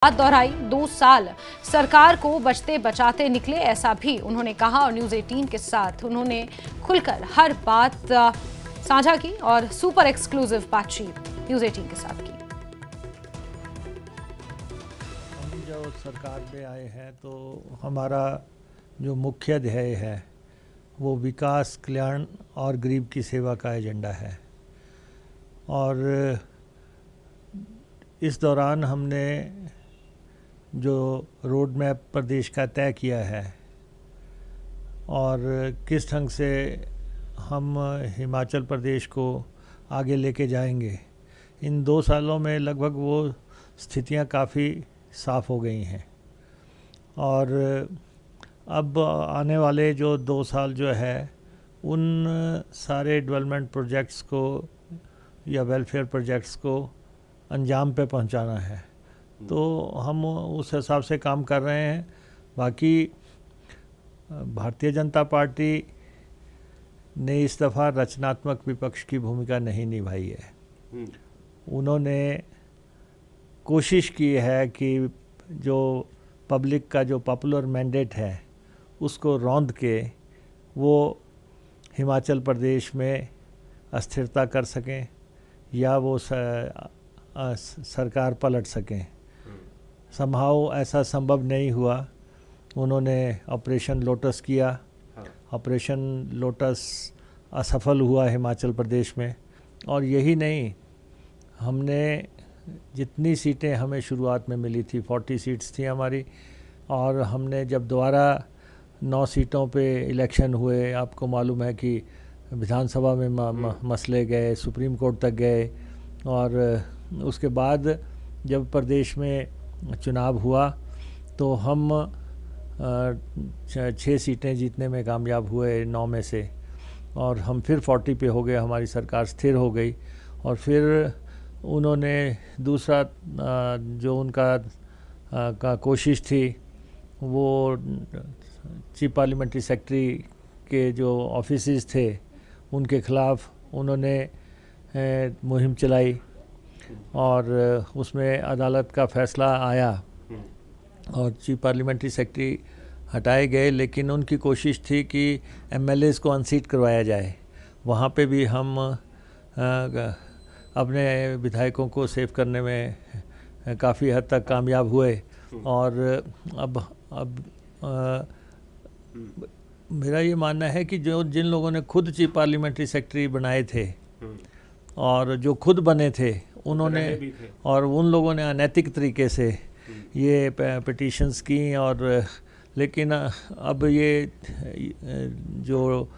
बात दोहराई। 2 साल सरकार को बचते बचाते निकले, ऐसा भी उन्होंने कहा और न्यूज 18 के साथ उन्होंने खुलकर हर बात साझा की और सुपर एक्सक्लूसिव बातचीत न्यूज 18 के साथ की। हम जो सरकार में आए हैं तो हमारा जो मुख्य ध्येय है वो विकास, कल्याण और गरीब की सेवा का एजेंडा है। और इस दौरान हमने जो रोड मैप प्रदेश का तय किया है और किस ढंग से हम हिमाचल प्रदेश को आगे लेके जाएंगे, इन 2 सालों में लगभग वो स्थितियां काफ़ी साफ़ हो गई हैं। और अब आने वाले जो 2 साल जो है उन सारे डेवलपमेंट प्रोजेक्ट्स को या वेलफेयर प्रोजेक्ट्स को अंजाम पे पहुंचाना है, तो हम उस हिसाब से काम कर रहे हैं। बाकी भारतीय जनता पार्टी ने इस दफ़ा रचनात्मक विपक्ष की भूमिका नहीं निभाई है। उन्होंने कोशिश की है कि जो पब्लिक का जो पॉपुलर मैंडेट है उसको रौंद के वो हिमाचल प्रदेश में अस्थिरता कर सकें या वो सरकार पलट सकें। संभव ऐसा संभव नहीं हुआ। उन्होंने ऑपरेशन लोटस किया। ऑपरेशन लोटस असफल हुआ हिमाचल प्रदेश में। और यही नहीं, हमने जितनी सीटें हमें शुरुआत में मिली थी, 40 सीट्स थी हमारी, और हमने जब दोबारा 9 सीटों पे इलेक्शन हुए, आपको मालूम है कि विधानसभा में मसले गए, सुप्रीम कोर्ट तक गए, और उसके बाद जब प्रदेश में चुनाव हुआ तो हम 6 सीटें जीतने में कामयाब हुए 9 में से, और हम फिर 40 पे हो गए, हमारी सरकार स्थिर हो गई। और फिर उन्होंने दूसरा जो उनका का कोशिश थी वो चीफ पार्लियामेंट्री सेक्रेटरी के जो ऑफिसेस थे उनके ख़िलाफ़ उन्होंने मुहिम चलाई और उसमें अदालत का फ़ैसला आया और चीफ पार्लियामेंट्री सेक्रेटरी हटाए गए। लेकिन उनकी कोशिश थी कि एमएलएज़ को अनसीट करवाया जाए। वहाँ पे भी हम अपने विधायकों को सेव करने में काफ़ी हद तक कामयाब हुए। और अब मेरा ये मानना है कि जिन लोगों ने खुद चीफ पार्लियामेंट्री सेक्रेटरी बनाए थे और जो खुद बने थे उन्होंने, और उन लोगों ने अनैतिक तरीके से ये पिटीशंस की, और लेकिन अब ये जो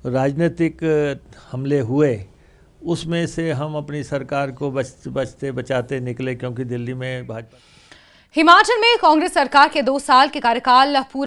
राजनीतिक हमले हुए उसमें से हम अपनी सरकार को बचते बचाते निकले, क्योंकि दिल्ली में भाजपा। हिमाचल में कांग्रेस सरकार के 2 साल के कार्यकाल पूरा